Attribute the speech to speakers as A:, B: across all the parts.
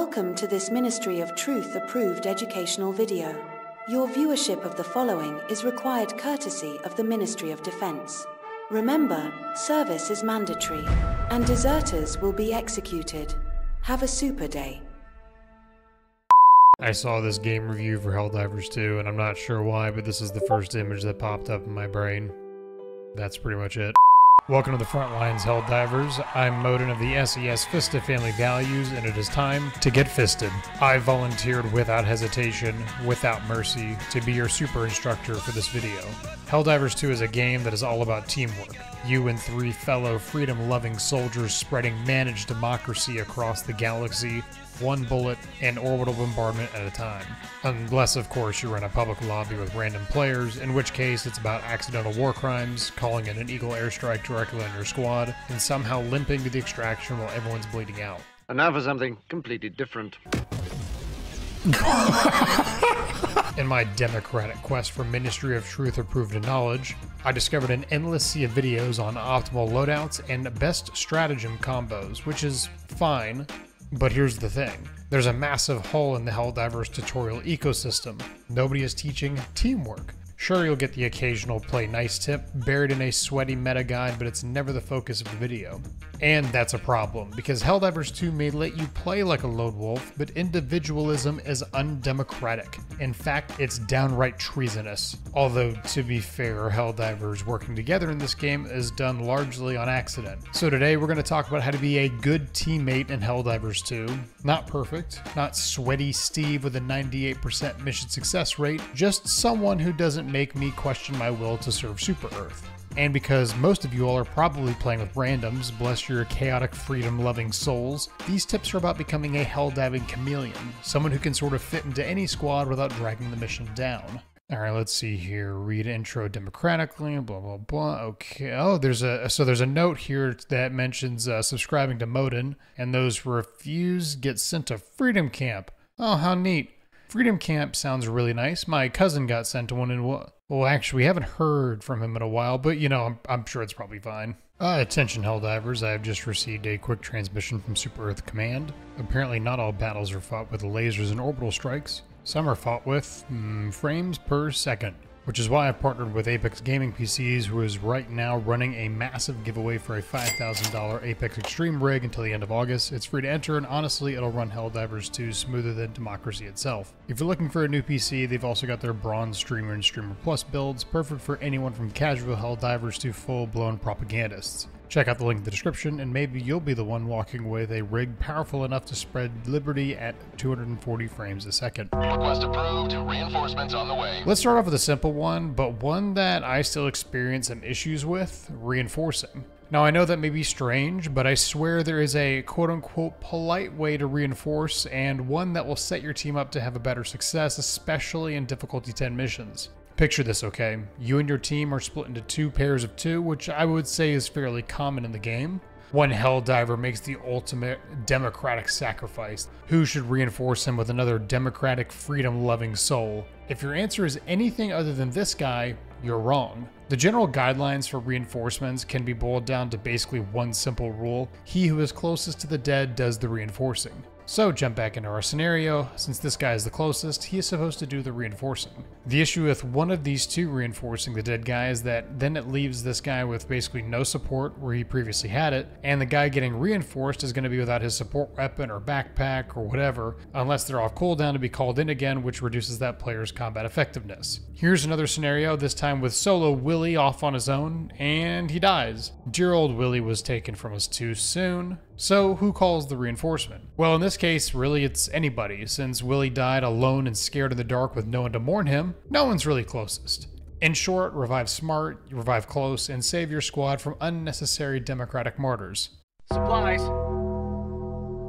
A: Welcome to this Ministry of Truth approved educational video. Your viewership of the following is required courtesy of the Ministry of Defense. Remember, service is mandatory, and deserters will be executed. Have a super day.
B: I saw this game review for Helldivers 2, and I'm not sure why, but this is the first image that popped up in my brain. That's pretty much it. Welcome to the front lines, Helldivers. I'm Modin of the SES Fista Family Values, and it is time to get fisted. I volunteered without hesitation, without mercy, to be your super instructor for this video. Helldivers 2 is a game that is all about teamwork. You and 3 fellow freedom-loving soldiers spreading managed democracy across the galaxy, one bullet and orbital bombardment at a time. Unless, of course, you're in a public lobby with random players, in which case it's about accidental war crimes, calling in an Eagle airstrike directly on your squad, and somehow limping to the extraction while everyone's bleeding out.
C: And now for something completely different.
B: In my democratic quest for Ministry of Truth approved knowledge, I discovered an endless sea of videos on optimal loadouts and best stratagem combos, which is fine. But here's the thing, there's a massive hole in the Helldivers tutorial ecosystem. Nobody is teaching teamwork. Sure, you'll get the occasional play nice tip buried in a sweaty meta guide, but it's never the focus of the video. And that's a problem, because Helldivers 2 may let you play like a lone wolf, but individualism is undemocratic. In fact, it's downright treasonous. Although, to be fair, Helldivers working together in this game is done largely on accident. So today we're going to talk about how to be a good teammate in Helldivers 2. Not perfect, not sweaty Steve with a 98% mission success rate, just someone who doesn't make me question my will to serve Super Earth. And because most of you all are probably playing with randoms, bless your chaotic freedom-loving souls, these tips are about becoming a hell-diving chameleon, someone who can sort of fit into any squad without dragging the mission down. Alright, let's see here. Read intro democratically, blah blah blah. Okay. Oh, there's a note here that mentions subscribing to Modin, and those who refuse get sent to Freedom Camp. Oh, how neat. Freedom Camp sounds really nice. My cousin got sent to one in well, actually, we haven't heard from him in a while, but you know, I'm sure it's probably fine. Attention Helldivers, I have just received a quick transmission from Super Earth Command. Apparently not all battles are fought with lasers and orbital strikes. Some are fought with frames per second, which is why I've partnered with Apex Gaming PCs, who is right now running a massive giveaway for a $5,000 Apex Extreme rig until the end of August. It's free to enter, and honestly, it'll run Helldivers 2 smoother than Democracy itself. If you're looking for a new PC, they've also got their Bronze Streamer and Streamer Plus builds, perfect for anyone from casual Helldivers to full-blown propagandists. Check out the link in the description, and maybe you'll be the one walking away with a rig powerful enough to spread liberty at 240 frames a second.
D: Request approved. Reinforcements on the way.
B: Let's start off with a simple one, but one that I still experience some issues with: reinforcing. Now, I know that may be strange, but I swear there is a quote-unquote polite way to reinforce, and one that will set your team up to have a better success, especially in difficulty 10 missions. Picture this, okay? You and your team are split into 2 pairs of 2, which I would say is fairly common in the game. One Helldiver makes the ultimate democratic sacrifice. Who should reinforce him with another democratic, freedom-loving soul? If your answer is anything other than this guy, you're wrong. The general guidelines for reinforcements can be boiled down to basically one simple rule: he who is closest to the dead does the reinforcing. So jump back into our scenario. Since this guy is the closest, he is supposed to do the reinforcing. The issue with one of these 2 reinforcing the dead guy is that then it leaves this guy with basically no support where he previously had it, and the guy getting reinforced is going to be without his support weapon or backpack or whatever, unless they're off cooldown to be called in again, which reduces that player's combat effectiveness. Here's another scenario, this time with solo Willie off on his own, and he dies. Dear old Willie was taken from us too soon. So who calls the reinforcement? Well, in this case, really it's anybody. Since Willie died alone and scared in the dark with no one to mourn him, no one's really closest. In short, revive smart, revive close, and save your squad from unnecessary democratic martyrs.
D: Supplies.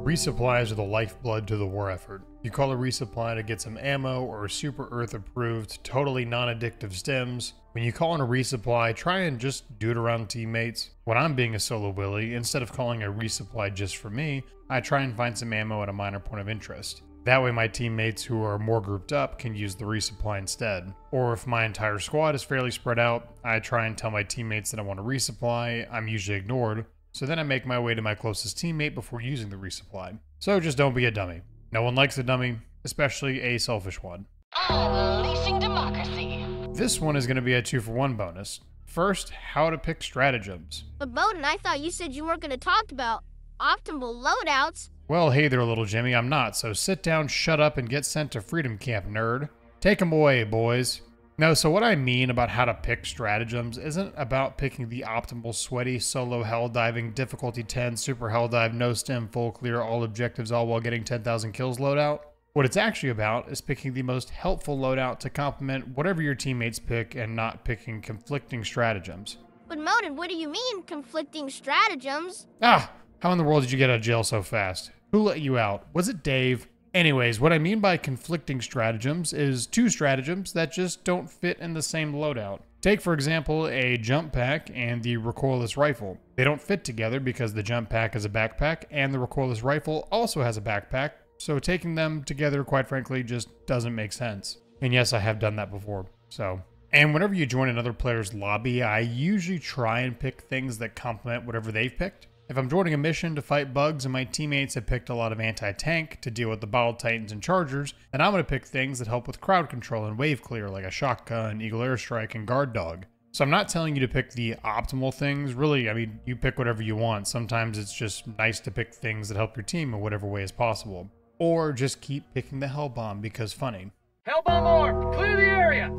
B: Resupplies are the lifeblood to the war effort. You call a resupply to get some ammo or Super Earth approved, totally non-addictive stems. When you call in a resupply, try and just do it around teammates. When I'm being a solo Willy, instead of calling a resupply just for me, I try and find some ammo at a minor point of interest. That way my teammates who are more grouped up can use the resupply instead. Or if my entire squad is fairly spread out, I try and tell my teammates that I want a resupply. I'm usually ignored. So then I make my way to my closest teammate before using the resupply. So just don't be a dummy. No one likes a dummy, especially a selfish one.
E: Unleashing democracy.
B: This one is going to be a 2-for-1 bonus. First, how to pick stratagems.
F: But Bowden, I thought you said you weren't going to talk about optimal loadouts.
B: Well, hey there, little Jimmy, I'm not, so sit down, shut up, and get sent to Freedom Camp, nerd. Take 'em away, boys. No, so what I mean about how to pick stratagems isn't about picking the optimal sweaty solo hell diving difficulty 10 super hell dive no stim full clear all objectives all while getting 10,000 kills loadout. What it's actually about is picking the most helpful loadout to complement whatever your teammates pick and not picking conflicting stratagems.
F: But Moden, what do you mean conflicting stratagems?
B: Ah, how in the world did you get out of jail so fast? Who let you out? Was it Dave? Anyways, what I mean by conflicting stratagems is two stratagems that just don't fit in the same loadout. Take, for example, a jump pack and the recoilless rifle. They don't fit together because the jump pack is a backpack and the recoilless rifle also has a backpack, so taking them together, quite frankly, just doesn't make sense. And yes, I have done that before, so. And whenever you join another player's lobby, I usually try and pick things that complement whatever they've picked. If I'm joining a mission to fight bugs and my teammates have picked a lot of anti-tank to deal with the bottle titans and chargers, then I'm going to pick things that help with crowd control and wave clear like a shotgun, eagle airstrike, and guard dog. So I'm not telling you to pick the optimal things. Really, I mean, you pick whatever you want. Sometimes it's just nice to pick things that help your team in whatever way is possible. Or just keep picking the hell bomb because funny.
D: Hellbomb marked! Clear the area!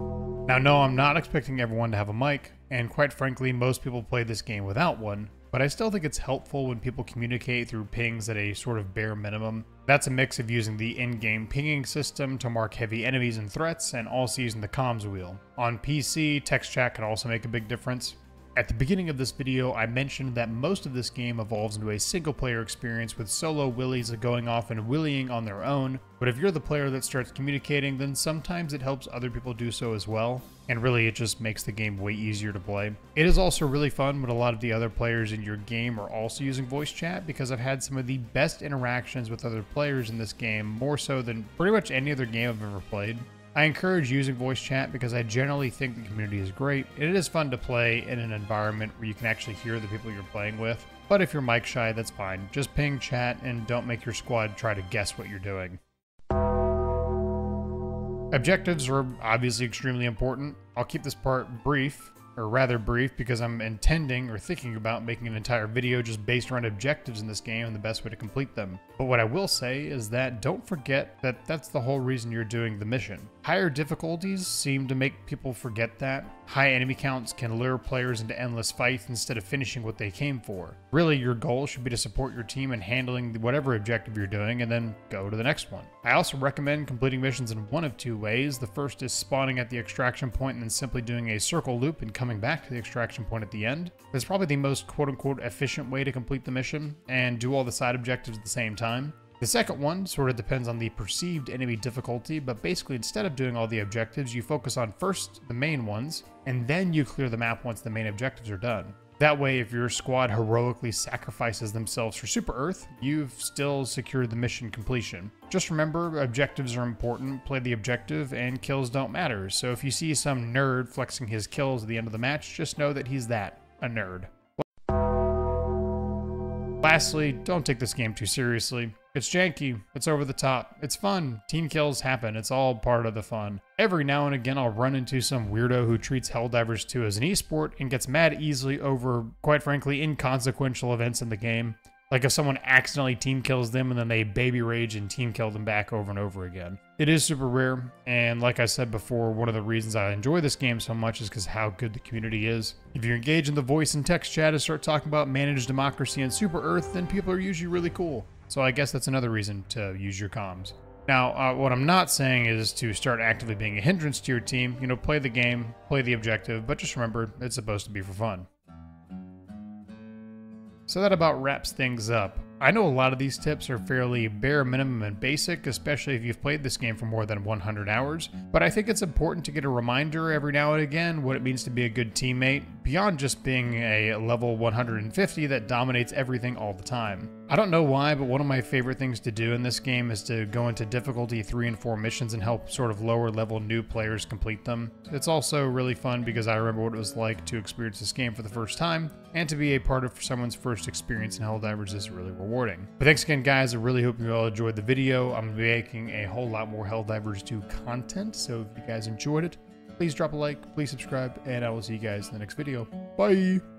B: Now, no, I'm not expecting everyone to have a mic, and quite frankly, most people play this game without one. But I still think it's helpful when people communicate through pings at a sort of bare minimum. That's a mix of using the in-game pinging system to mark heavy enemies and threats, and also using the comms wheel. On PC, text chat can also make a big difference. At the beginning of this video, I mentioned that most of this game evolves into a single-player experience with solo willies going off and willying on their own, but if you're the player that starts communicating, then sometimes it helps other people do so as well, and really it just makes the game way easier to play. It is also really fun when a lot of the other players in your game are also using voice chat, because I've had some of the best interactions with other players in this game, more so than pretty much any other game I've ever played. I encourage using voice chat because I generally think the community is great, and it is fun to play in an environment where you can actually hear the people you're playing with. But if you're mic shy, that's fine. Just ping chat and don't make your squad try to guess what you're doing. Objectives are obviously extremely important. I'll keep this part brief, or rather brief, because I'm intending or thinking about making an entire video just based around objectives in this game and the best way to complete them. But what I will say is that don't forget that that's the whole reason you're doing the mission. Higher difficulties seem to make people forget that. High enemy counts can lure players into endless fights instead of finishing what they came for. Really, your goal should be to support your team in handling whatever objective you're doing and then go to the next one. I also recommend completing missions in one of two ways. The first is spawning at the extraction point and then simply doing a circle loop and coming back to the extraction point at the end. That's probably the most quote-unquote efficient way to complete the mission and do all the side objectives at the same time. The second one sort of depends on the perceived enemy difficulty, but basically instead of doing all the objectives, you focus on first the main ones, and then you clear the map once the main objectives are done. That way, if your squad heroically sacrifices themselves for Super Earth, you've still secured the mission completion. Just remember, objectives are important, play the objective, and kills don't matter. So if you see some nerd flexing his kills at the end of the match, just know that he's that, a nerd. Lastly, don't take this game too seriously. It's janky, it's over the top, it's fun, team kills happen, it's all part of the fun. Every now and again I'll run into some weirdo who treats Helldivers 2 as an esport and gets mad easily over, quite frankly, inconsequential events in the game. Like if someone accidentally team kills them and then they baby rage and team kill them back over and over again. It is super rare, and like I said before, one of the reasons I enjoy this game so much is because how good the community is. If you engage in the voice and text chat and start talking about managed democracy and Super Earth, then people are usually really cool. So I guess that's another reason to use your comms. Now, what I'm not saying is to start actively being a hindrance to your team. You know, play the game, play the objective, but just remember, it's supposed to be for fun. So that about wraps things up. I know a lot of these tips are fairly bare minimum and basic, especially if you've played this game for more than 100 hours, but I think it's important to get a reminder every now and again what it means to be a good teammate, beyond just being a level 150 that dominates everything all the time. I don't know why, but one of my favorite things to do in this game is to go into difficulty 3 and 4 missions and help sort of lower level new players complete them. It's also really fun because I remember what it was like to experience this game for the first time, and to be a part of someone's first experience in Helldivers is really rewarding. But thanks again, guys. I really hope you all enjoyed the video. I'm making a whole lot more Helldivers 2 content, so if you guys enjoyed it, please drop a like, please subscribe, and I will see you guys in the next video. Bye!